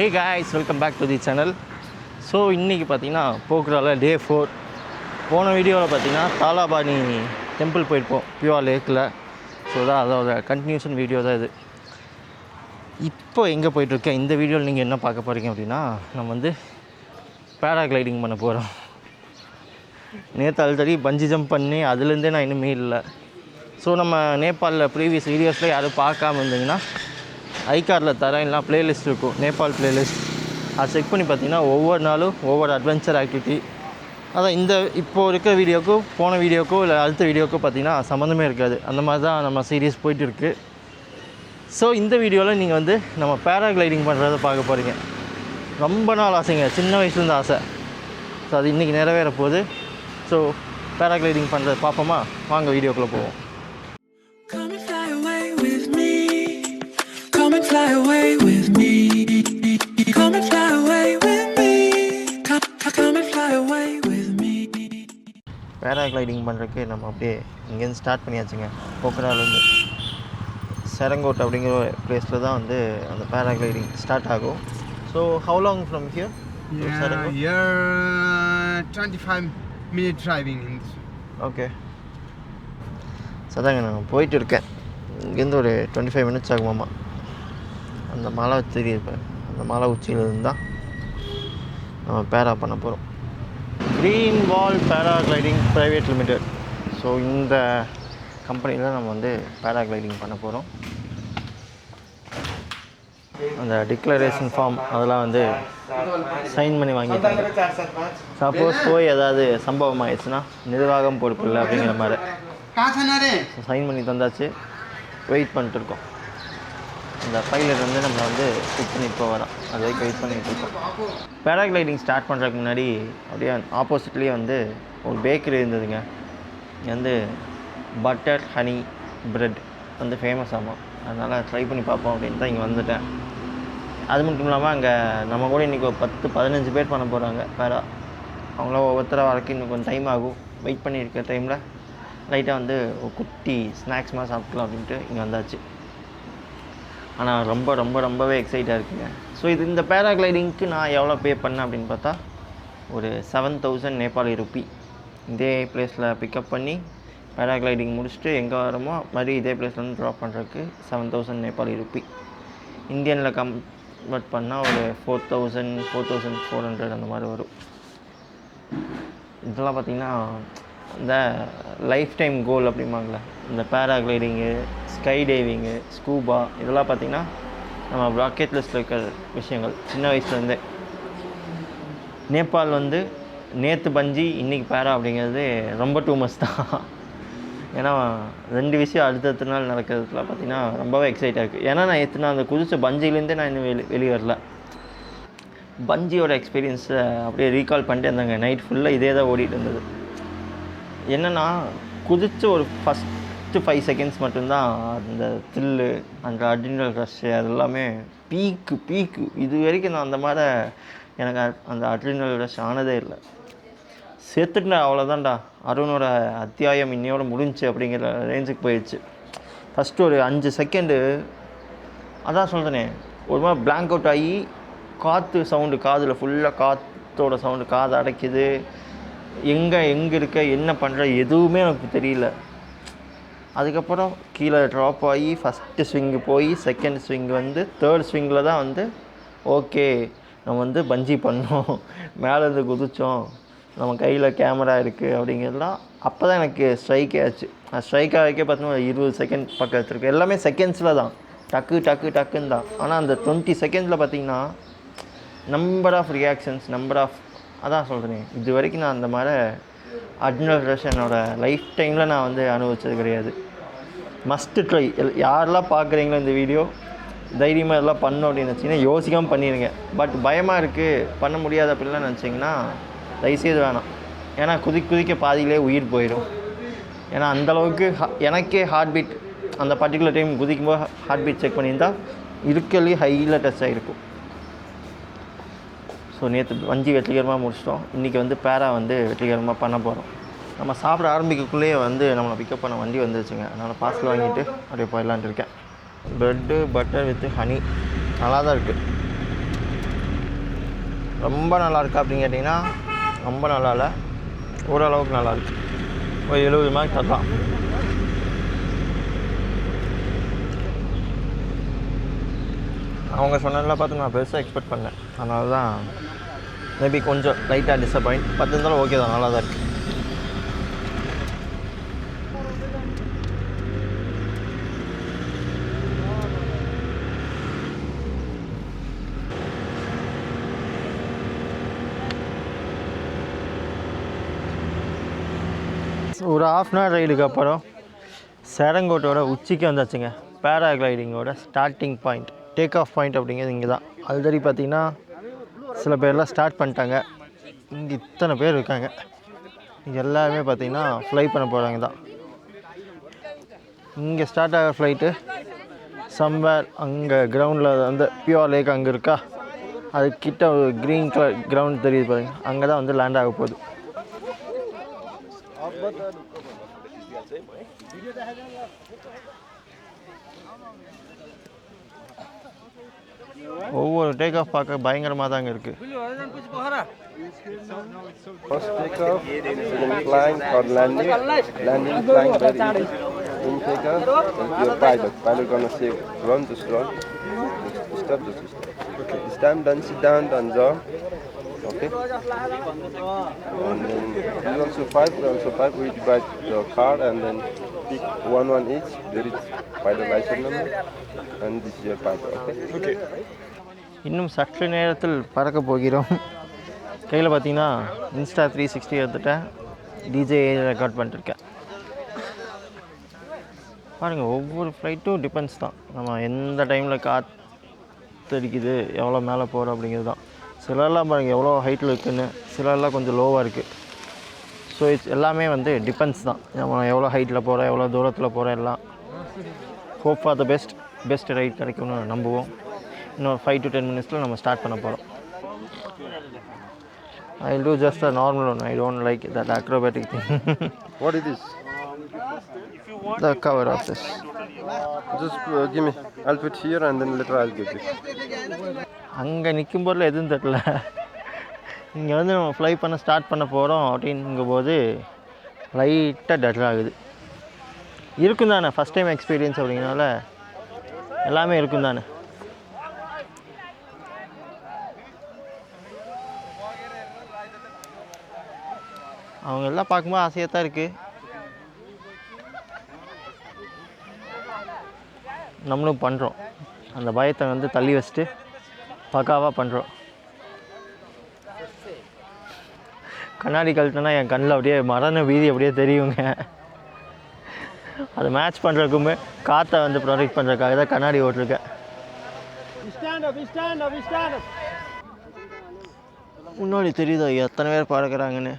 Hey guys, welcome back to the channel. So இன்றைக்கி பார்த்தீங்கன்னா போக்குரால டே 4. போன வீடியோவில் பார்த்தீங்கன்னா தாலாபாணி டெம்பிள் போயிருப்போம் பியூவா லேக்கில். ஸோ தான் அதோட கண்டினியூஷன் வீடியோ தான் இது. இப்போ எங்கே போயிட்டுருக்கேன் இந்த வீடியோவில் நீங்கள் என்ன பார்க்க போகிறீங்க அப்படின்னா, நம்ம வந்து பேராகிளைடிங் பண்ண போகிறோம். நேற்று ஆல்ரெடி பஞ்சி ஜம்ப் பண்ணி அதுலேருந்தே நான் இன்னுமே இல்லை. ஸோ நம்ம நேபாளில் ப்ரீவியஸ் வீடியோஸில் யாரும் பார்க்காம இருந்தீங்கன்னா ஐகார்டில் தரேன், இல்லைனா ப்ளேலிஸ்ட் இருக்கும், நேபாள் ப்ளேலிஸ்ட். அது செக் பண்ணி பார்த்தீங்கன்னா ஒவ்வொரு நாளும் ஒவ்வொரு அட்வென்ச்சர் ஆக்டிவிட்டி. அதான் இந்த இப்போது இருக்கிற வீடியோக்கும் போன வீடியோக்கோ இல்லை அடுத்த வீடியோக்கோ பார்த்தீங்கன்னா சம்மந்தமே இருக்காது. அந்த மாதிரி தான் நம்ம சீரியஸ் போயிட்டு இருக்குது. ஸோ இந்த வீடியோவில் நீங்கள் வந்து நம்ம பேராகிளைடிங் பண்ணுறதை பார்க்க போகிறீங்க. ரொம்ப நாள் ஆசைங்க, சின்ன வயசுலேருந்து ஆசை. ஸோ அது இன்றைக்கி நிறைவேற போகுது. ஸோ பேராகிளைடிங் பண்ணுறது பார்ப்போமா? வாங்க வீடியோக்குள்ளே போவோம். Fly away with me. Come and fly away with me. Come and fly away with me. Paragliding பண்ணுறதுக்கு நம்ம அப்படியே இங்கேருந்து ஸ்டார்ட் பண்ணியாச்சுங்க. போக்குராலேருந்து செரங்கோட் அப்படிங்கிற பிளேஸில் தான் வந்து அந்த பேராகிளைடிங் ஸ்டார்ட் ஆகும். So how long from here? Here 25 minute driving in this. Okay. So அதாங்க நான் போயிட்டு இருக்கேன். இங்கேருந்து ஒரு 25 மினிட்ஸ் ஆகுமாம்மா. அந்த மலை தெரியுது, அந்த மலை உச்சியிலிருந்து தான் நம்ம பேரா பண்ண போகிறோம். க்ரீன் வால் பேராகிளைடிங் ப்ரைவேட் லிமிடெட். ஸோ இந்த கம்பெனியில் நம்ம வந்து பேராகிளைடிங் பண்ண போகிறோம். அந்த டிக்ளரேஷன் ஃபார்ம் அதெல்லாம் வந்து சைன் பண்ணி வாங்கிட்டாங்க. சப்போஸ் போய் ஏதாவது சம்பவம் ஆயிடுச்சுன்னா நிர்வாகம் பொறுப்பு இல்லை அப்படிங்கிற மாதிரி சைன் பண்ணி தந்தாச்சு. வெயிட் பண்ணிட்டு இருக்கோம். இந்த பைலட் வந்து நம்ம வந்து பிக் பண்ணிட்டு போகிறோம். அது வரைக்கும் வெயிட் பண்ணிகிட்டு இருக்கோம். பேராகிளைடிங் ஸ்டார்ட் பண்ணுறதுக்கு முன்னாடி அப்படியே ஆப்போசிட்லேயே வந்து ஒரு பேக்கரி இருந்ததுங்க. இங்கே வந்து பட்டர் ஹனி ப்ரெட் வந்து ஃபேமஸ் ஆகும். அதனால் ட்ரை பண்ணி பார்ப்போம் அப்படின்னு தான் இங்கே வந்துட்டேன். அது மட்டும் இல்லாமல் அங்கே நம்ம கூட இன்றைக்கி ஒரு 10-15 பேர் பண்ண போகிறாங்க பேரா. அவங்கள ஒவ்வொருத்தர வரைக்கும் இன்னும் கொஞ்சம் டைம் ஆகும். வெயிட் பண்ணியிருக்க டைமில் லைட்டாக வந்து ஒரு குட்டி ஸ்நாக்ஸ் மாதிரி சாப்பிட்லாம் அப்படின்ட்டு இங்கே வந்தாச்சு. ஆனால் ரொம்பவே எக்ஸைட்டாக இருக்குங்க. ஸோ இந்த பேராகிளைடிங்க்கு நான் எவ்வளோ பே பண்ணேன் அப்படின்னு பார்த்தா ஒரு 7000 நேபாளி ருப்பி. இதே பிளேஸில் பிக்கப் பண்ணி பேராகிளைடிங் முடிச்சுட்டு எங்கே வரமோ மாதிரி இதே பிளேஸ்லேருந்து ட்ராப் பண்ணுறதுக்கு 7000 நேபாளி ருப்பி. இந்தியனில் கன்வெர்ட் பண்ணால் ஒரு 4400 அந்த மாதிரி வரும். இதெல்லாம் பார்த்திங்கன்னா இந்த லைஃப் டைம் கோல் அப்படிம்பாங்களே, இந்த பேராகிளைடிங்கு, ஸ்கை டைவிங்கு, ஸ்கூபா, இதெல்லாம் பார்த்திங்கன்னா நம்ம ராக்கெட் லிஸ்ட்டில் இருக்கிற விஷயங்கள் சின்ன வயசுலேருந்தே. நேபாள் வந்து நேற்று பஞ்சி இன்றைக்கி பேரா அப்படிங்கிறது ரொம்ப டூ மச் தான். ஏன்னா 2 விஷயம் அடுத்தடுத்த நாள் நடக்கிறதுல பார்த்திங்கன்னா ரொம்பவே எக்ஸைட்டாக இருக்குது. ஏன்னா நான் நான் அந்த குதிச்ச பஞ்சிலேருந்தே நான் இன்னும் வெளியே வரல. பஞ்சியோட எக்ஸ்பீரியன்ஸை அப்படியே ரீகால் பண்ணிட்டு இருந்தாங்க. நைட் ஃபுல்லாக இதே தான் ஓடிட்டு இருந்தது. என்னென்னா குதிச்ச ஒரு ஃபஸ்ட்டு 5 செகண்ட்ஸ் மட்டும்தான் அந்த த்ரில்லு, அந்த அட்ரினல் ரஷ்ஷு, அது எல்லாமே பீக்கு. இது வரைக்கும் நான் அந்த மாதிரி எனக்கு அந்த அட்ரினல் ரஷ் ஆனதே இல்லை. சேர்த்துட்டு அவ்வளோதான்டா, அருணோட அத்தியாயம் இன்னையோட முடிஞ்சு அப்படிங்கிற ரேஞ்சுக்கு போயிடுச்சு. ஃபஸ்ட்டு ஒரு 5 செகண்டு அதான் சொல்கிறேனே, ஒரு மாதிரி பிளாங்க் அவுட் ஆகி காற்று சவுண்டு காதில் ஃபுல்லாக காற்றோட சவுண்டு காதை அடைக்குது. எங்கே இருக்க என்ன பண்ணுற எதுவுமே எனக்கு தெரியல. அதுக்கப்புறம் கீழே ட்ராப் ஆகி ஃபஸ்ட்டு ஸ்விங்கு போய் செகண்ட் ஸ்விங் வந்து தேர்ட் ஸ்விங்கில் தான் வந்து ஓகே நம்ம வந்து பஞ்சி பண்ணோம், மேலேருந்து குதித்தோம், நம்ம கையில் கேமரா இருக்குது அப்படிங்கிறதுலாம் அப்போ தான் எனக்கு ஸ்ட்ரைக்கே ஆச்சு. ஸ்ட்ரைக் ஆகிக்கே பார்த்தீங்கன்னா 20 செகண்ட் பக்கம் எடுத்துருக்கு. எல்லாமே செகண்ட்ஸில் தான், டக்குன்னு தான். ஆனால் அந்த 20 செகண்ட்ஸில் பார்த்திங்கன்னா number of reactions, number of, அதான் சொல்கிறேன், இது வரைக்கும் நான் அந்த மாதிரி அட்ரினல் ரஷ் என்னோட லைஃப் டைமில் நான் வந்து அனுபவிச்சது கிடையாது. Must try. யாரெல்லாம் பார்க்குறீங்களோ இந்த வீடியோ தைரியமாக எல்லாம் பண்ணணும் அப்படின்னு நினச்சிங்கன்னா யோசிக்காமல் பண்ணிடுங்க. பட் பயமாக இருக்குது பண்ண முடியாது அப்படின்லாம் நினச்சிங்கன்னா தயவுசெய்து வேணாம். ஏன்னா குதிக்க பாதியிலே உயிர் போயிடும். ஏன்னா அந்தளவுக்கு எனக்கே ஹார்ட் பீட் அந்த பர்டிகுலர் டைம் குதிக்கும்போது ஹார்ட் பீட் செக் பண்ணியிருந்தால் இருக்கிறதுலேயே ஹையில் டச் ஆகிருக்கும். ஸோ நேற்று வஞ்சி வெற்றிகரமாக முடிச்சிட்டோம். இன்றைக்கி வந்து பேரா வந்து வெற்றிகரமாக பண்ண போகிறோம். நம்ம சாப்பிட ஆரம்பிக்கக்குள்ளேயே வந்து நம்மளை பிக்கப் பண்ண வண்டி வந்துருச்சுங்க. அதனால் பார்சல் வாங்கிட்டு அப்படியே போயிடலான்ட்டு இருக்கேன். ப்ரெட்டு பட்டர் வித்து ஹனி நல்லா தான் இருக்குது. ரொம்ப நல்லா இருக்கா அப்படின்னு கேட்டிங்கன்னா ரொம்ப நல்லா இல்லை, ஓரளவுக்கு நல்லாயிருக்கு. ஒரு 70 மார்க் தரலாம். அவங்க சொன்னதில் பார்த்து நான் பெருசாக எக்ஸ்பெக்ட் பண்ணேன், அதனால தான் மேபி கொஞ்சம் லைட்டாக டிசப்பாயிண்ட். 10 இருந்தாலும் ஓகே தான், நல்லா தான் இருக்குது. ஒரு ½ அன் ஹவர் ரைடுக்கு அப்புறம் செரங்கோட்டோட உச்சிக்கு வந்தாச்சுங்க. பேராகிளைடிங்கோட starting point, take off point அப்படிங்கிறது இங்கே தான். ஆல்ரெடி பார்த்திங்கன்னா சில பேர்லாம் ஸ்டார்ட் பண்ணிட்டாங்க. இங்கே இத்தனை பேர் இருக்காங்க. எல்லாருமே பார்த்திங்கன்னா ஃப்ளை பண்ண போகிறாங்க தான். இங்கே ஸ்டார்ட் ஆகிற ஃப்ளைட்டு சம்வேர் அங்கே கிரவுண்டில் வந்து பியூர் லேக் அங்கே இருக்கா, அதுக்கிட்ட ஒரு க்ரீன் கலர் கிரவுண்ட் தெரியுது பாருங்க, அங்கே தான் வந்து லேண்ட் ஆக போகுது. ஒவ்வொரு டேக் ஆஃப் பார்க்க பயங்கரமாக தாங்க இருக்குது. First takeoff, then flying or landing. Landing, flying very easy. In takeoff, your pilot gonna say run, just run. Stop, just stop. Okay. This time, don't sit down, don't jump. Okay. And then we also five. We divide the car and then pick one each. There is pilot license number, and this is your pilot. Okay. Okay. இன்னும் சற்று நேரத்தில் பறக்க போகிறோம். கையில் பார்த்தீங்கன்னா Insta 360 எடுத்துட்டேன், DJ record பண்ணிட்டுருக்கேன். பாருங்கள், ஒவ்வொரு ஃப்ளைட்டும் டிபெண்ட்ஸ் தான். நம்ம எந்த டைமில் காற்றடிக்குது, எவ்வளோ மேலே போகிறோம் அப்படிங்கிறது தான். சிலர்லாம் பாருங்கள் எவ்வளோ ஹைட்டில் இருக்குதுன்னு, சிலர்லாம் கொஞ்சம் லோவாக இருக்குது. ஸோ எல்லாமே வந்து டிபெண்ட்ஸ் தான். நம்ம எவ்வளோ ஹைட்டில் போகிறோம், எவ்வளோ தூரத்தில் போகிறோம், எல்லாம் hope for the best right கிடைக்கும்னு நம்புவோம். இன்னும் 5 to 10 minutes நம்ம ஸ்டார்ட் பண்ண போகிறோம். I will do just a normal one. I don't like that acrobatic thing. What is this? The cover of this. Just give me. I'll put here and then later I'll give you. அங்கே நிற்கும் போதில் எதுவும் தெரியல. இங்கே வந்து நம்ம fly பண்ண start பண்ண போகிறோம் அப்படிங்கும்போது லைட்டாக டர் ஆகுது. இருக்கும் தானே, ஃபஸ்ட் டைம் எக்ஸ்பீரியன்ஸ் அப்படிங்கிறனால எல்லாமே இருக்கும் தானே. அவங்க எல்லாம் பார்க்கும்போது ஆசையாக தான் இருக்குது. நம்மளும் பண்ணுறோம். அந்த பயத்தை வந்து தள்ளி வச்சுட்டு பக்காவாக பண்ணுறோம். கண்ணாடி கழட்டினா என் கண்ணில் அப்படியே மரண வீதி அப்படியே தெரியுங்க. அதை மேட்ச் பண்ணுறதுக்குமே காற்றை வந்து ப்ரொடெக்ட் பண்ணுறதுக்காக தான் கண்ணாடி ஓட்டிருக்கேன். முன்னாடி தெரியுதா எத்தனை பேர் பறக்கிறாங்கன்னு.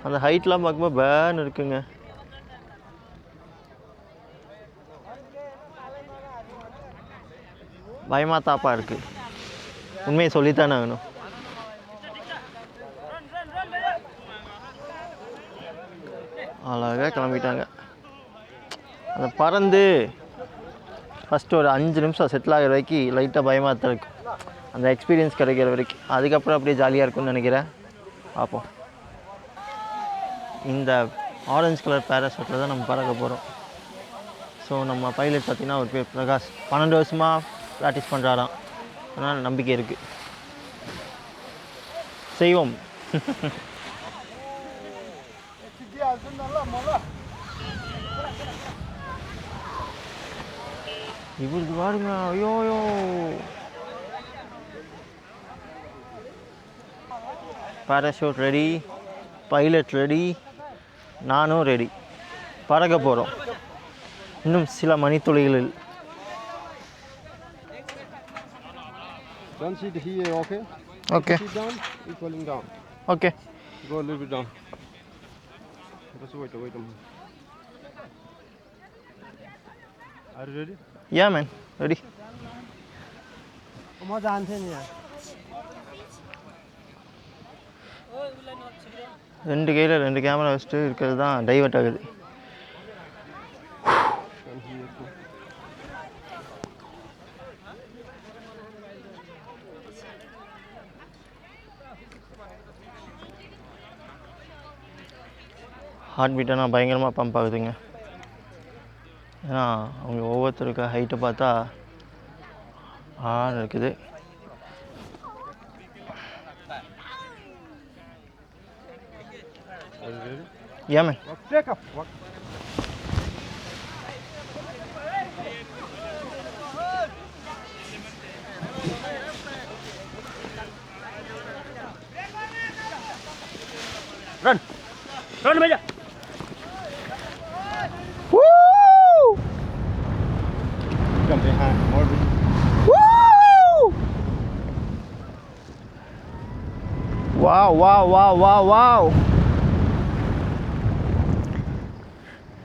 அந்த ஹைட்லாம் பார்க்கும்போது பேன் இருக்குங்க. பயமாக தாப்பா இருக்குது. உண்மையை சொல்லித்தானே ஆகணும். அழகாக கிளம்பிட்டாங்க. அந்த பறந்து ஃபஸ்ட்டு ஒரு 5 நிமிஷம் செட்டில் ஆகிற வரைக்கும் லைட்டாக பயமாக தான் இருக்குது. அந்த எக்ஸ்பீரியன்ஸ் கிடைக்கிற வரைக்கும். அதுக்கப்புறம் அப்படியே ஜாலியாக இருக்கும்னு நினைக்கிறேன். பார்ப்போம். இந்த ஆரஞ்சு கலர் பேராஷூட்டில் தான் நம்ம பறக்க போகிறோம். ஸோ நம்ம பைலட் பார்த்திங்கன்னா ஒரு பேர் பிரகாஷ் 12 வருஷமாக ப்ராக்டிஸ் பண்ணுறாராம். அதனால் நம்பிக்கை இருக்குது, செய்வோம். இவருக்கு பாருங்க, ஐயோயோ பேராஷூட் ரெடி, பைலட் ரெடி, நானும் ரெடி. பறக்க போகிறோம் இன்னும் சில மணித்துளிகளில். Don't sit here, okay? Okay. Sit down, equaling down. Okay. Go a little bit down. Just wait a minute. Are you ready? Yeah, man. Ready. म जान्थेँ नि यहाँ. 2 கையில் 2 கேமரா வச்சுட்டு இருக்கிறது தான் டைவர்ட் ஆகுது. ஹார்ட் பீட்டெல்லாம் பயங்கரமாக பம்ப் ஆகுதுங்க. ஏன்னா அவங்க ஒவ்வொருத்தருக்கு ஹைட்டை பார்த்தா இருக்குது. Yeah, man. Take off. Run, भैया. Woo! Come behind. More. Woo! Wow, wow, wow, wow, wow.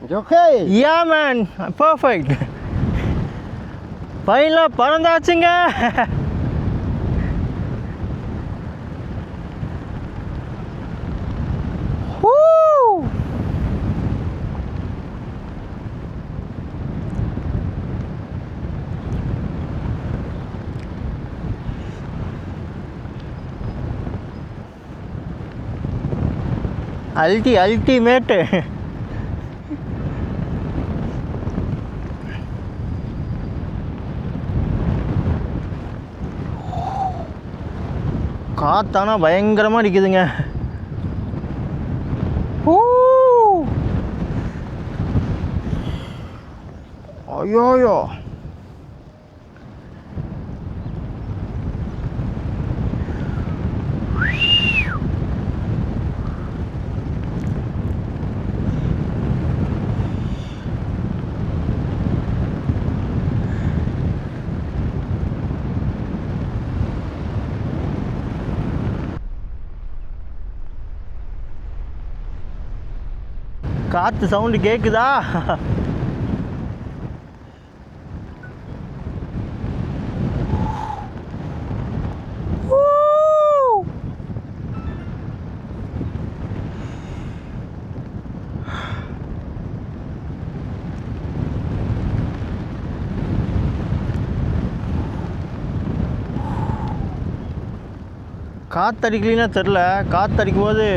You okay? Yeah, man. Perfect. ஃபைனலாக பறந்தாச்சுங்க. அல்டிமேட்டு. காத்தானா பயங்கரமாக அடிக்குதுங்க. ஐயோயோ, காற்று சவுண்டு கேட்குதா? காற்றடிக்கலின்னா தெரில, காற்றடிக்கும் போது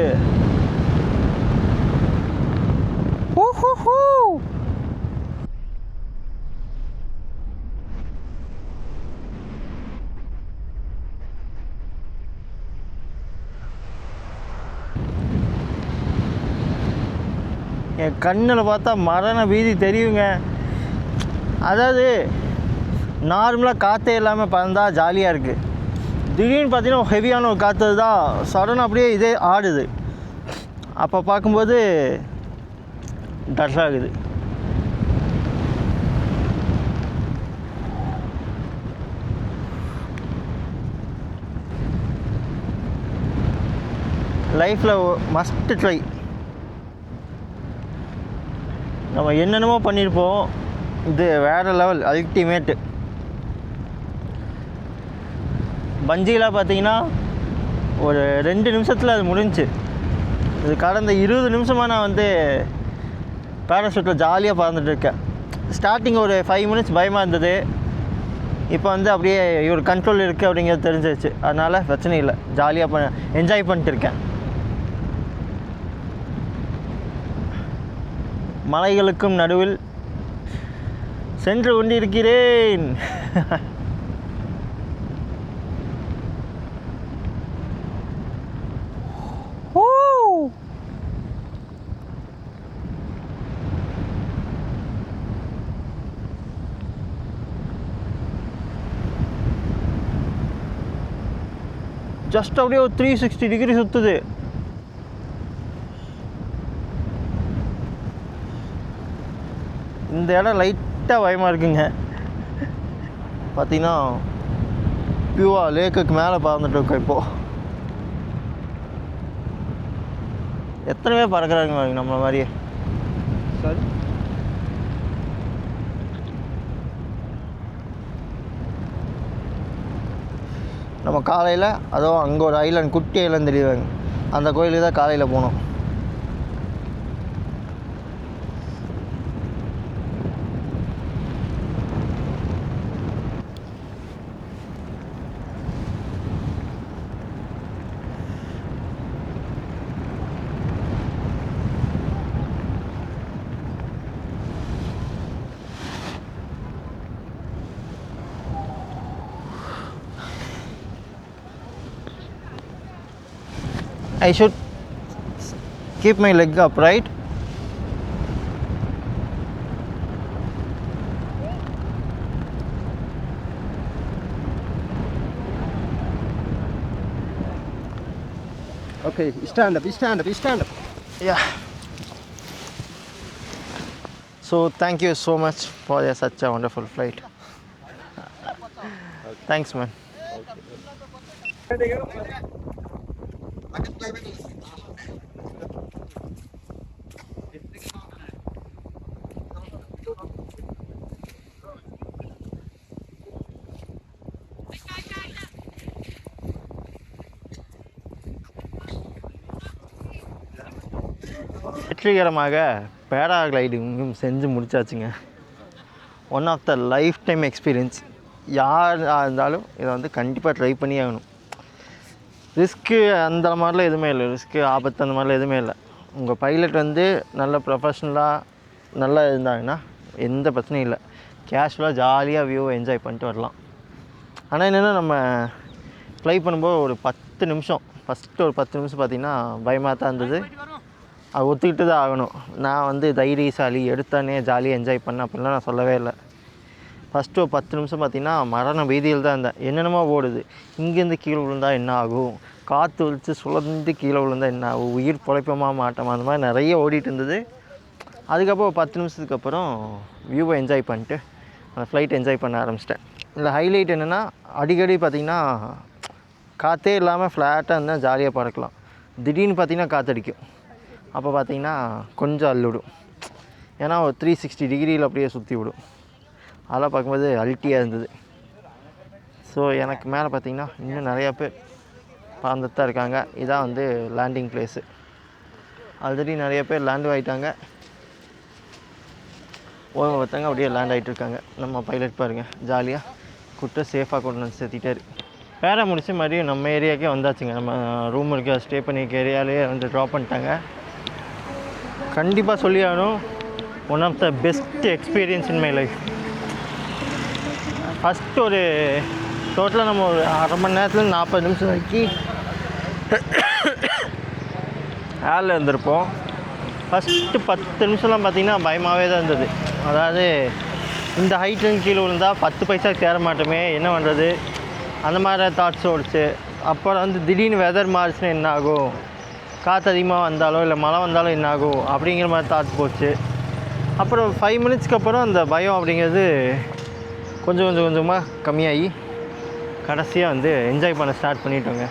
என் கண்ணில் பார்த்தா மரண பீதி தெரியுங்க. அதாவது நார்மலாக காற்றே இல்லாமல் பறந்தால் ஜாலியாக இருக்குது. திடீர்னு பார்த்தீங்கன்னா ஹெவியான ஒரு காற்று தான் சடனாக அப்படியே இதே ஆடுது. அப்போ பார்க்கும்போது டர்ராகுது. லைஃப்பில் மஸ்ட் ட்ரை. நம்ம என்னென்னமோ பண்ணியிருப்போம், இது வேறு லெவல், அல்டிமேட்டு. பஞ்சிலாம் பார்த்தீங்கன்னா ஒரு 2 நிமிஷத்தில் அது முடிஞ்சிச்சு. இது கடந்த 20 நிமிஷமாக நான் வந்து பேராஷூட்டில் ஜாலியாக பறந்துட்டுருக்கேன். ஸ்டார்டிங் ஒரு 5 மினிட்ஸ் பயமாக இருந்தது. இப்போ வந்து அப்படியே ஒரு கண்ட்ரோல் இருக்குது அப்படிங்கிறது தெரிஞ்சிருச்சு. அதனால் பிரச்சனை இல்லை, ஜாலியாக என்ஜாய் பண்ணிட்டு இருக்கேன். மலைகளுக்கும் நடுவில் சென்று கொண்டிருக்கிறேன். ஜஸ்ட் அப்படியே ஒரு 360 டிகிரி சுற்றுது. இந்த இடம் லைட்டாக பயமாக இருக்குங்க. பார்த்தீங்கன்னா பியூவா லேக்குக்கு மேலே பறந்துட்டு இருக்கோம். இப்போது எத்தனை பேர் பறக்கிறாங்க நம்மள மாதிரியே. Sorry? நம்ம காலையில் அதுவும் அங்கே ஒரு ஐலாண்ட், குட்டி ஐலாண்ட் தெரியுவாங்க, அந்த கோயிலுக்கு தான் காலையில் போனோம். I should keep my leg up, right? Okay, stand up, stand up, stand up. Yeah. So thank you so much for such a wonderful flight. Thanks, man. வெற்றிகரமாக பேராகிளைடிங்கும் செஞ்சு முடிச்சாச்சுங்க. One of the life time experience. யாராக இருந்தாலும் இதை வந்து கண்டிப்பாக try பண்ணி ஆகணும். ரிஸ்க்கு அந்த மாதிரிலாம் எதுவுமே இல்லை, ரிஸ்க்கு ஆபத்து அந்த மாதிரிலாம் எதுவுமே இல்லை. உங்கள் பைலட் வந்து நல்ல ப்ரொஃபஷ்னலாக நல்லா இருந்தாங்கன்னா எந்த பிரச்சனையும் இல்லை. கேஷுவலாக ஜாலியாக வியூவை என்ஜாய் பண்ணிட்டு வரலாம். ஆனால் என்னென்னா நம்ம ஃப்ளை பண்ணும்போது ஒரு 10 நிமிஷம் ஃபஸ்ட்டு ஒரு 10 நிமிஷம் பார்த்திங்கன்னா பயமாக தான் இருந்தது. அது ஒத்துக்கிட்டு தான் ஆகணும். நான் வந்து தைரியசாலி எடுத்தானே ஜாலியாக என்ஜாய் பண்ணேன் அப்படின்லாம் நான் சொல்லவே இல்லை. ஃபஸ்ட்டு ஒரு 10 நிமிஷம் பார்த்திங்கன்னா மரண பீதியில் தான் இருந்தேன். என்னென்னமோ ஓடுது, இங்கேருந்து கீழே விழுந்தால் என்ன ஆகும், காற்று வலித்து சுழந்து கீழே விழுந்தால் என்ன ஆகும், உயிர் பிழைப்பமா மாட்டோமா, அந்த மாதிரி நிறைய ஓடிட்டு இருந்தது. அதுக்கப்புறம் ஒரு 10 நிமிஷத்துக்கு அப்புறம் வியூவை என்ஜாய் பண்ணிட்டு அந்த ஃப்ளைட் என்ஜாய் பண்ண ஆரம்பிச்சிட்டேன். இதில் ஹைலைட் என்னென்னா அடிக்கடி பார்த்திங்கன்னா காற்றே இல்லாமல் ஃப்ளாட்டாக இருந்தால் ஜாலியாக பறக்கலாம். திடீர்னு பார்த்திங்கன்னா காற்றடிக்கும். அப்போ பார்த்திங்கன்னா கொஞ்சம் அள்ளிவிடும். ஏன்னா ஒரு 360 டிகிரியில் அப்படியே சுற்றி விடும். அதெல்லாம் பார்க்கும்போது அல்ட்டியாக இருந்தது. ஸோ எனக்கு மேலே பார்த்திங்கன்னா இன்னும் நிறையா பேர் பறந்துட்டு தான் இருக்காங்க. இதான் வந்து லேண்டிங் பிளேஸு. ஆல்ரெடி நிறைய பேர் லேண்டு ஆகிட்டாங்க. ஒருத்தங்க அப்படியே லேண்ட் ஆகிட்டு இருக்காங்க. நம்ம பைலட் பாருங்கள் ஜாலியாக கூப்பிட்டு சேஃபாக கொண்டு வந்து சேர்த்திட்டாரு. பேரை முடிச்சு மறுபடியும் நம்ம ஏரியாவுக்கே வந்தாச்சுங்க. நம்ம ரூம் இருக்க ஸ்டே பண்ணிக்க ஏரியாவிலே வந்து ட்ராப் பண்ணிட்டாங்க. கண்டிப்பாக சொல்லி ஆகணும், one of the best experience in my life. First ஒரு டோட்டலாக நம்ம ஒரு அரை மணி நேரத்தில் 40 நிமிஷம் வரைக்கும் ஏரில் இருந்திருப்போம். ஃபஸ்ட்டு 10 நிமிஷம்லாம் பார்த்திங்கன்னா பயமாகவே தான் இருந்தது. அதாவது இந்த ஹைட்லேருந்து கீழே விழுந்தால் 10 பைசா சேர மாட்டோமே, என்ன பண்ணுறது, அந்த மாதிரி தாட்ஸ் ஓடிச்சு. அப்புறம் வந்து திடீர்னு வெதர் மாறிச்சுன்னா என்ன ஆகும், காற்று அதிகமாக வந்தாலோ இல்லை மழை வந்தாலும் என்ன ஆகும் அப்படிங்கிற மாதிரி தாட்ஸ் போச்சு. அப்புறம் 5 மினிட்ஸ்க்கு அப்புறம் அந்த பயம் அப்படிங்கிறது கொஞ்சமாக கம்மியாகி கடைசியாக வந்து என்ஜாய் பண்ண ஸ்டார்ட் பண்ணிட்டோங்க.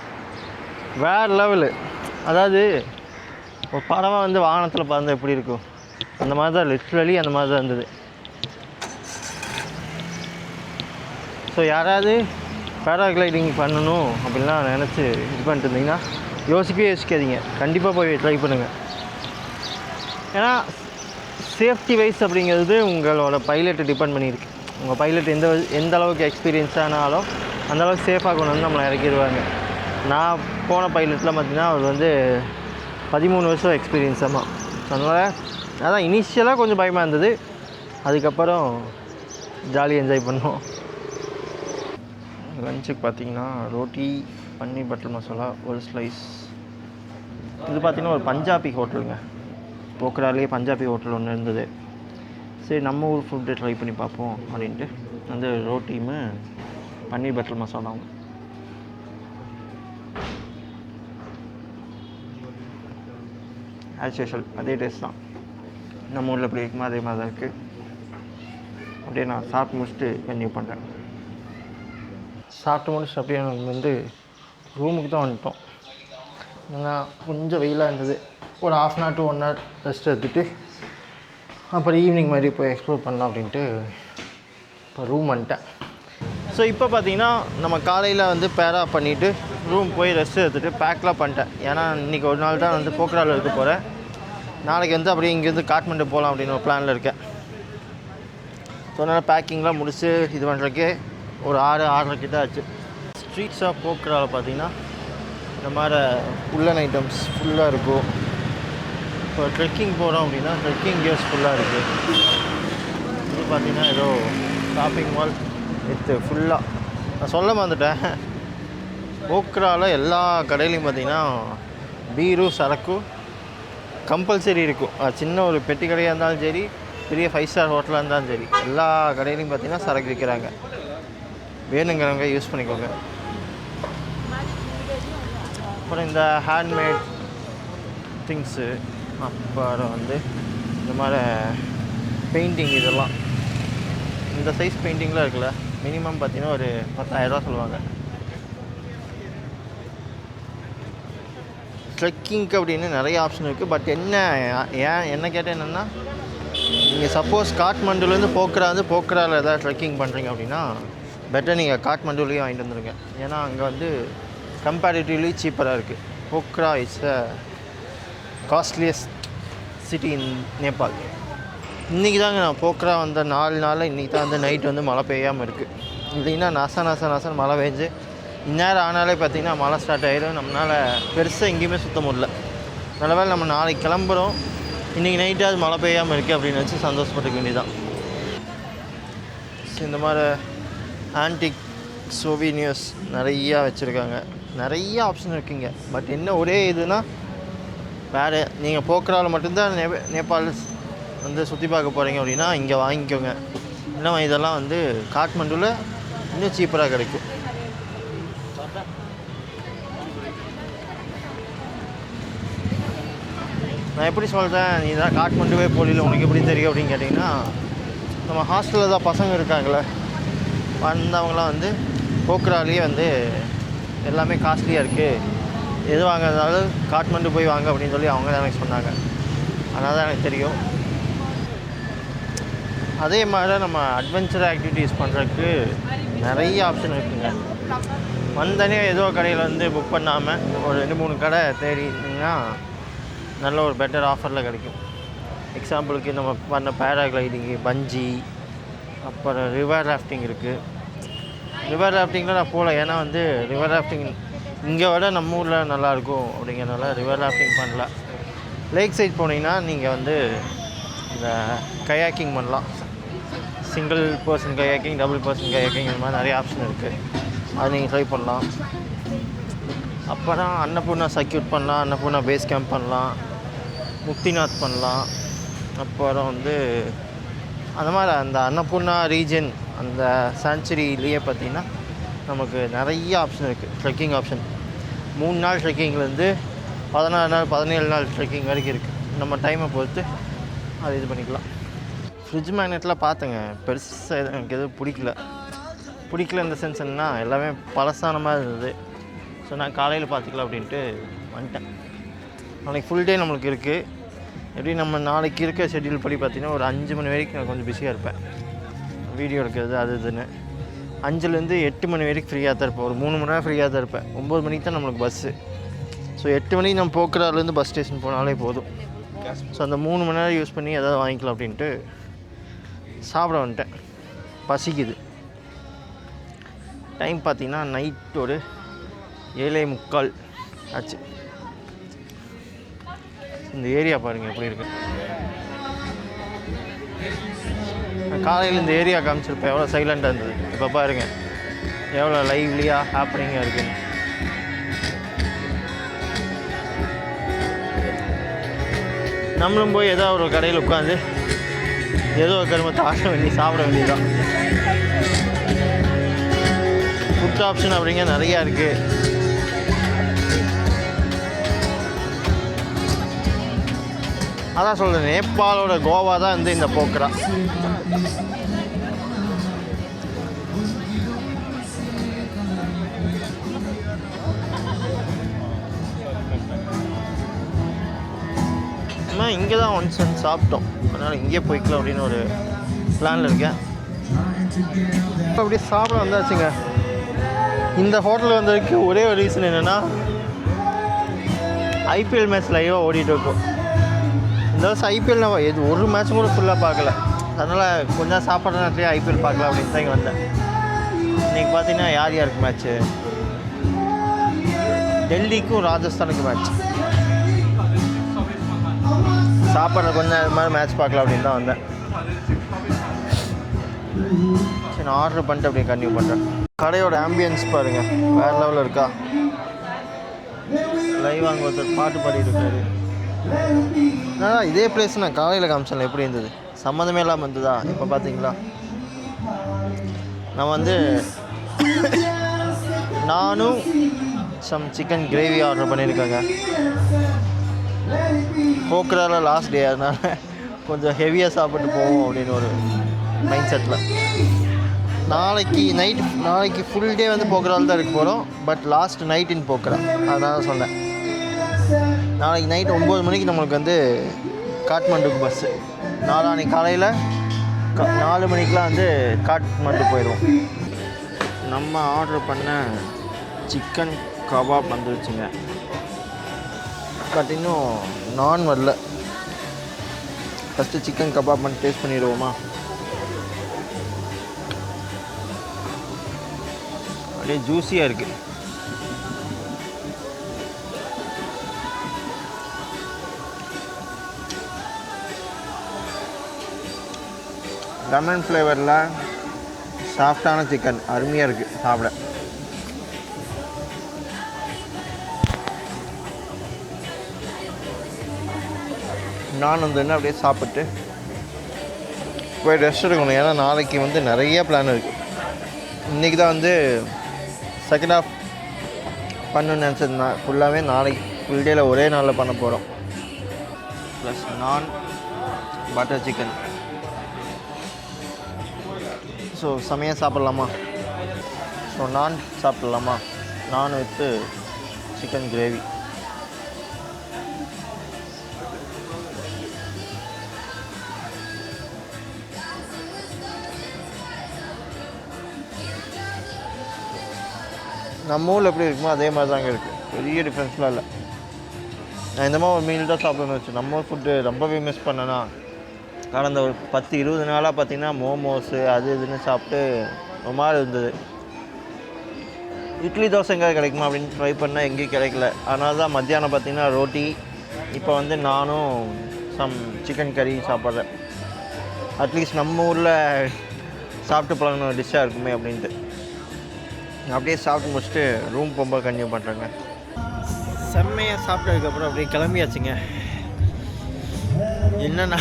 வேறு லெவலு. அதாவது ஒரு பறவை வந்து வாகனத்தில் பறந்தால் எப்படி இருக்கும், அந்த மாதிரி தான் லிட்ரலி அந்த மாதிரி தான் இருந்தது. ஸோ யாராவது பேராகிளைடிங் பண்ணணும் அப்படின்லாம் நினச்சி இது பண்ணிட்டு இருந்தீங்கன்னா யோசிக்காதீங்க, கண்டிப்பாக போய் ட்ரை பண்ணுங்கள். ஏன்னா சேஃப்டி வைஸ் அப்படிங்கிறது உங்களோட பைலட்டை டிபெண்ட் பண்ணியிருக்கு. உங்கள் பைலட் எந்த அளவுக்கு எக்ஸ்பீரியன்ஸ் ஆனாலும் அந்தளவுக்கு சேஃபாக கொண்டு வந்து நம்மளை இறக்கிடுவாங்க. நான் போன பைலட்லாம் பார்த்திங்கன்னா அவர் வந்து 13 வருஷம் எக்ஸ்பீரியன்ஸ் ஆமாம். அதனால் அதான் இனிஷியலாக கொஞ்சம் பயமாக இருந்தது, அதுக்கப்புறம் ஜாலியாக என்ஜாய் பண்ணோம். லஞ்சுக்கு பார்த்திங்கன்னா ரோட்டி, பன்னீர் பட்டர் மசாலா, ஒரு ஸ்லைஸ். இது பார்த்திங்கன்னா ஒரு பஞ்சாபி ஹோட்டலுங்க. போக்ராலேயே பஞ்சாபி ஹோட்டல் ஒன்று இருந்தது. சரி நம்ம ஊர் ஃபுட்டு ட்ரை பண்ணி பார்ப்போம் அப்படின்ட்டு வந்து ரோட்டியுமே பன்னீர் பட்டர் மசாலாவும். ஆஸ் யூஷுவல் அதே டேஸ்ட் தான், நம்ம ஊரில் எப்படி இருக்குமோ அதே மாதிரி தான் இருக்குது. அப்படியே நான் சாப்பிட்டு முடிச்சுட்டு கன்டினியூ பண்ணுறேன். சாப்பிட்டு முடிச்சுட்டு அப்படியே நம்ம வந்து ரூமுக்கு தான் வந்துட்டோம். ஏன்னா கொஞ்சம் வெயிலாக இருந்தது. ஒரு 1/2 hour to 1 hour ரெஸ்ட் எடுத்துகிட்டு அப்புறம் ஈவினிங் மாதிரி போய் எக்ஸ்ப்ளோர் பண்ணலாம் அப்படின்ட்டு இப்போ ரூம் வந்துட்டேன். ஸோ இப்போ பார்த்திங்கன்னா நம்ம காலையில் வந்து பேரா பண்ணிவிட்டு ரூம் போய் ரெஸ்ட் எடுத்துகிட்டு பேக்லாம் பண்ணிட்டேன். ஏன்னா இன்றைக்கி ஒரு நாள் தான் வந்து போக்ராவில் இருக்க போகிறேன். நாளைக்கு வந்து அப்படியே இங்கேருந்து காட்மண்டு போகலாம் அப்படின்னு ஒரு பிளானில் இருக்கேன். ஸோ அதனால் பேக்கிங்லாம் முடிச்சு இது பண்ணுறதுக்கே ஒரு 6-6:30 கிட்ட ஆச்சு. ஸ்ட்ரீட்ஸ் ஆஃப் போக்ராவில் பார்த்திங்கன்னா இந்த மாதிரி உள்ளன் ஐட்டம்ஸ் ஃபுல்லாக இருக்கும். இப்போ ட்ரெக்கிங் போகிறோம் அப்படின்னா ட்ரெக்கிங் கியர்ஸ் ஃபுல்லாக இருக்குது. இது பார்த்திங்கன்னா ஏதோ ஷாப்பிங் மால் வித்து ஃபுல்லாக. நான் சொல்ல வந்துட்டேன், போக்ராவில் எல்லா கடையிலையும் பார்த்திங்கன்னா பீரு சரக்கு கம்பல்சரி இருக்கும். சின்ன ஒரு பெட்டி கடையாக இருந்தாலும் சரி, பெரிய 5 ஸ்டார் ஹோட்டலாக இருந்தாலும் சரி, எல்லா கடையிலையும் பார்த்திங்கன்னா சரக்கு விற்கிறாங்க. வேணுங்கிறவங்க யூஸ் பண்ணிக்கோங்க. அப்புறம் இந்த ஹேண்ட்மேட் திங்ஸு, அப்புறம் வந்து இந்த மாதிரி பெயிண்டிங், இதெல்லாம் இந்த சைஸ் பெயிண்டிங்லாம் இருக்குல்ல, மினிமம் பார்த்திங்கன்னா ஒரு 10,000 ரூபா சொல்லுவாங்க. ட்ரெக்கிங்க்கு அப்படின்னு நிறைய ஆப்ஷன் இருக்குது. பட் என்ன கேட்டால் என்னென்னா, நீங்கள் சப்போஸ் காட்மண்டுலேருந்து போக்ராவில் எதாவது ட்ரெக்கிங் பண்ணுறீங்க அப்படின்னா பெட்டர் நீங்கள் காட்மண்டுலேயே வாங்கிட்டு வந்துடுங்க. ஏன்னா அங்கே வந்து கம்பேரிட்டிவ்லி சீப்பராக இருக்குது. Pokhara is a costliest city இன் நேபாள். இன்றைக்கி தாங்க நான் போக்ரா வந்த 4 நாளில் இன்றைக்கி தான் வந்து நைட் வந்து மழை பெய்யாமல் இருக்குது. இல்லைன்னா நசன்னு மழை பெஞ்சு இந்நேரம் ஆனாலே பார்த்திங்கன்னா மழை ஸ்டார்ட் ஆகிடும். நம்மளால் பெருசாக எங்கேயுமே சுத்த முடியல. நல்ல வேளை நம்ம நாளைக்கு கிளம்புறோம், இன்றைக்கி நைட்டாவது மழை பெய்யாமல் இருக்குது அப்படின்னு வச்சு சந்தோஷப்பட்டுக்க வேண்டியதான். இந்த மாதிரி ஆன்டிக் சோவினியர்ஸ் நிறையா வச்சுருக்காங்க. நிறைய ஆப்ஷன் இருக்குங்க. பட் என்ன ஒரே இதுனா, வேறு நீங்கள் போக்ராவில் மட்டும்தான் நேபாள் வந்து சுற்றி பார்க்க போகிறீங்க அப்படின்னா இங்கே வாங்கிக்கோங்க. இல்லைனா இதெல்லாம் வந்து காட்மண்டுவில் இன்னும் சீப்பராக கிடைக்கும். நான் எப்படி சொல்கிறேன், நீ தான் காட்மண்டுவே போலியில் உனக்கு எப்படி தெரியும் அப்படின்னு கேட்டிங்கன்னா, நம்ம ஹாஸ்டலில் தான் பசங்க இருக்காங்களே, வந்தவங்களாம் வந்து போக்ராலேயே வந்து எல்லாமே காஸ்ட்லியாக இருக்குது, எது வாங்குறதாலும் காட்மண்டு போய் வாங்க அப்படின்னு சொல்லி அவங்க தான் எனக்கு சொன்னாங்க. அதனால் தான் எனக்கு தெரியும். அதே மாதிரி நம்ம அட்வென்ச்சர் ஆக்டிவிட்டீஸ் பண்ணுறதுக்கு நிறைய ஆப்ஷன் இருக்குங்க. வந்தனே ஏதோ கடையில் வந்து புக் பண்ணாமல் ஒரு 2-3 கடை தேடிங்கன்னா நல்ல ஒரு பெட்டர் ஆஃபரில் கிடைக்கும். எக்ஸாம்பிளுக்கு நம்ம பண்ண பேராகிளைடிங்கு, பஞ்சி, அப்புறம் ரிவர் ராஃப்டிங் இருக்குது. ரிவர் ராஃப்டிங்கில் நான் போகல, ஏன்னா வந்து ரிவர் ராஃப்டிங் இங்கே விட நம்ம ஊரில் நல்லாயிருக்கும் அப்படிங்கிறனால ரிவர் ராஃப்டிங் பண்ணல. லேக் சைட் போனீங்கன்னா நீங்கள் வந்து இந்த கயாக்கிங் பண்ணலாம். Single person kayaking, double person kayaking, இந்த மாதிரி நிறைய ஆப்ஷன் இருக்குது. அது நீங்கள் ட்ரை பண்ணலாம். அப்புறம் அன்னபூர்ணா சர்க்யூட் பண்ணலாம், அன்னபூர்ணா பேஸ் கேம்ப் பண்ணலாம், முக்திநாத் பண்ணலாம். அப்புறம் வந்து அந்த மாதிரி அந்த அன்னபூர்ணா ரீஜன் அந்த சான்ச்சுரியிலேயே பார்த்திங்கன்னா நமக்கு நிறைய ஆப்ஷன் இருக்குது. ட்ரெக்கிங் ஆப்ஷன் 3 நாள் ட்ரெக்கிங்லேருந்து 16 நாள் 17 நாள் ட்ரெக்கிங் வரைக்கும் இருக்குது. நம்ம டைமை பொறுத்து அது இது பண்ணிக்கலாம். ஃப்ரிட்ஜ் மேக்னெட்லாம் பார்த்தேங்க, பெருசாக எனக்கு எதுவும் பிடிக்கல இந்த சென்ஸ் என்னன்னா, எல்லாமே பழசான மாதிரி இருந்தது. ஸோ நான் காலையில் பார்த்துக்கலாம் அப்படின்ட்டு வந்துட்டேன். நாளைக்கு ஃபுல் டே நம்மளுக்கு இருக்குது. எப்படி நம்ம நாளைக்கு இருக்க ஷெட்யூல் படி பார்த்திங்கன்னா ஒரு 5 மணி வரைக்கும் நான் கொஞ்சம் பிஸியாக இருப்பேன், வீடியோ எடுக்கிறது அது இதுன்னு. 5லேருந்து 8 மணி வரைக்கும் ஃப்ரீயாக தான் இருப்பேன். ஒரு 3 மணி நேரம் ஃப்ரீயாக தான் இருப்பேன். 9 மணிக்கு தான் நம்மளுக்கு பஸ்ஸு. ஸோ 8 மணிக்கு நம்ம போக்குறாலேருந்து பஸ் ஸ்டேஷன் போனாலே போதும். ஸோ அந்த 3 மணி நேரம் யூஸ் பண்ணி எதாவது வாங்கிக்கலாம் அப்படின்ட்டு சாப்பிட வந்துட்டேன். பசிக்குது. டைம் பார்த்திங்கன்னா நைட் ஒரு 7:45 ஆச்சு. இந்த ஏரியா பாருங்கள் எப்படி இருக்குது. காலையில் இந்த ஏரியா காமிச்சிருப்பேன் எவ்வளோ சைலண்டாக இருந்தது. இப்போ பாருங்கள் எவ்வளோ லைவ்லியாக ஹாப்பனிங்காக இருக்குன்னு. நம்மளும் போய் ஏதோ ஒரு கடையில் உட்காந்து ஏதோ ஒரு கருமத்தை ஆட்ட வேண்டிய சாப்பிட வேண்டியதுதான். ஃபுட் ஆப்ஷன் அப்படிங்க நிறையா இருக்குது. அதான் சொல்கிறேன், நேபாளோட கோவா தான் வந்து இந்த போக்ரா. நம்ம இங்கே தான் ஒன்ஸ் சாப்பிட்டோம், அதனால் இங்கே போய்க்கலாம் அப்படின்னு ஒரு பிளானில் இருக்கேன். அப்படியே சாப்பிட வந்தாச்சுங்க. இந்த ஹோட்டலில் வந்ததுக்கு ஒரே ஒரு ரீசன் என்னென்னா, ஐபிஎல் மேட்ச் லைவாக ஓடிட்டு இருக்கும். இந்த வருஷம் ஐபிஎல் நான் எது ஒரு மேட்ச்சும் கூட ஃபுல்லாக பார்க்கல. அதனால் கொஞ்சம் சாப்பிட்ற நேரத்துலேயே ஐபிஎல் பார்க்கலாம் அப்படின்னு தான் இங்கே வந்தேன். இன்றைக்கி பார்த்தீங்கன்னா யார் யாருக்கு மேட்ச்சு, டெல்லிக்கும் ராஜஸ்தானுக்கு மேட்ச். சாப்பிட்ற கொஞ்சம் அது மாதிரி மேட்ச் பார்க்கலாம் அப்படின்னு தான் வந்தேன். சரி, நான் ஆர்டர் பண்ணிட்டு அப்படியே கன்டினியூ பண்ணுறேன். கடையோட ஆம்பியன்ஸ் பாருங்கள், வேறு லெவலில் இருக்கா. லைவ் அங்கே ஒருத்தர் பாட்டு பாடிட்டு இருக்காரு. இதே பிளேஸ் நான் காலையில் காமிச்சேன், எப்படி இருந்தது? சம்மந்தமே இல்லாமல் இருந்ததா? இப்போ பார்த்தீங்களா, நான் வந்து நானும் சம் சிக்கன் கிரேவி ஆர்டர் பண்ணியிருக்கேங்க. போக்குறால லாஸ்ட் டே, அதனால் கொஞ்சம் ஹெவியாக சாப்பிட்டு போவோம் அப்படின்னு ஒரு மைண்ட் செட்டில். நாளைக்கு ஃபுல் டே வந்து போக்குறால தான் இருக்க போகிறோம். But last night in Pokhara, அதனால் சொன்னேன். நாளைக்கு நைட் 9 மணிக்கு நம்மளுக்கு வந்து காட்மாண்டுக்கு பஸ்ஸு. நாளான்னைக்கு காலையில் 4 மணிக்கெலாம் வந்து காட்மாண்டு போயிடுவோம். நம்ம ஆர்டர் பண்ண சிக்கன் கபாப் வந்துருச்சுங்க. பட் இன்னும் நான் வரல. ஃபஸ்ட்டு சிக்கன் கபாப் பண்ணி டேஸ்ட் பண்ணிடுவோமா? அப்படியே ஜூஸியாக இருக்குது. லெமன் ஃப்ளேவரில் சாஃப்டான சிக்கன் அருமையாக இருக்குது சாப்பிட. நான் வந்து என்ன அப்படியே சாப்பிட்டு போய் ரெஸ்ட் எடுக்கணும். ஏன்னா நாளைக்கு வந்து நிறைய பிளான் இருக்குது. இன்றைக்கி தான் வந்து செகண்ட் ஹாஃப் பண்ணணுன்னு நினச்சதுனா ஃபுல்லாகவே நாளைக்கு ஃபுல் டேயில் ஒரே நாளில் பண்ண போகிறோம். ப்ளஸ் நான் பட்டர் சிக்கன். ஸோ செமையாக சாப்பிட்லாமா? ஸோ நான் சாப்பிட்லாமா? நான் வித்து சிக்கன் கிரேவி. நம்ம ஊரில் எப்படி இருக்குமோ அதே மாதிரி தாங்க இருக்குது. பெரிய டிஃப்ரென்ஸ்லாம் இல்லை. நான் இந்த மாதிரி ஒரு மீல் தான் சாப்பிடணும்னு வச்சு நம்ம ஃபுட்டு ரொம்பவே மிஸ் பண்ணேன்னா கடந்த ஒரு 10-20 நாளாக பார்த்திங்கன்னா மோமோஸு அது இதுன்னு சாப்பிட்டு ஒரு மாதிரி இருந்தது. இட்லி தோசை எங்கே கிடைக்குமா அப்படின்னு ட்ரை பண்ணால் எங்கேயும் கிடைக்கல. அதனால தான் மத்தியானம் பார்த்திங்கன்னா ரோட்டி, இப்போ வந்து நானும் சம் சிக்கன் கறி சாப்பிட்றேன். அட்லீஸ்ட் நம்ம ஊரில் சாப்பிட்டு பழகின டிஷ்ஷாக இருக்குமே அப்படின்ட்டு அப்படியே சாப்பிட்டு முடிச்சுட்டு ரூம் போகும்போது கன்டினியூ பண்ணுறேங்க. செம்மையாக சாப்பிட்டதுக்கப்புறம் அப்படியே கிளம்பியாச்சுங்க. என்னென்னா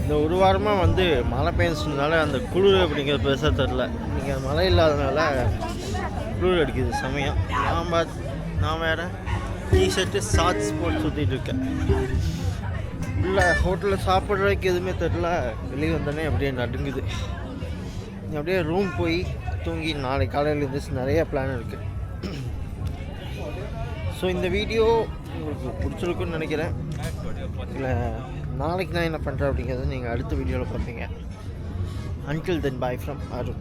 இந்த ஒரு வாரமாக வந்து மழை பெஞ்சதுனால அந்த குளிர் அப்படிங்கிறது பெருசாக தெரில. இன்றைக்கி மழை இல்லாதனால குளிர் அடிக்குது செம்மையாக. நான் வேறு டிஷர்ட்டு ஷார்ட்ஸ் போட்டு சுற்றிட்டு இருக்கேன். இல்லை ஹோட்டலில் சாப்பிட்றதுக்கு எதுவுமே தெரில. வெளியே வந்தோடனே அப்படியே நடுங்குது. அப்படியே ரூம் போய் தூங்கி நாளைக்கு காலையில் இருந்துச்சு. நிறைய பிளான் இருக்குது. ஸோ இந்த வீடியோ உங்களுக்கு பிடிச்சிருக்குன்னு நினைக்கிறேன். இல்லை நாளைக்கு நான் என்ன பண்ணுறேன் அப்படிங்கிறது நீங்கள் அடுத்த வீடியோவில் பார்ப்பீங்க. Until then, bye from Arun.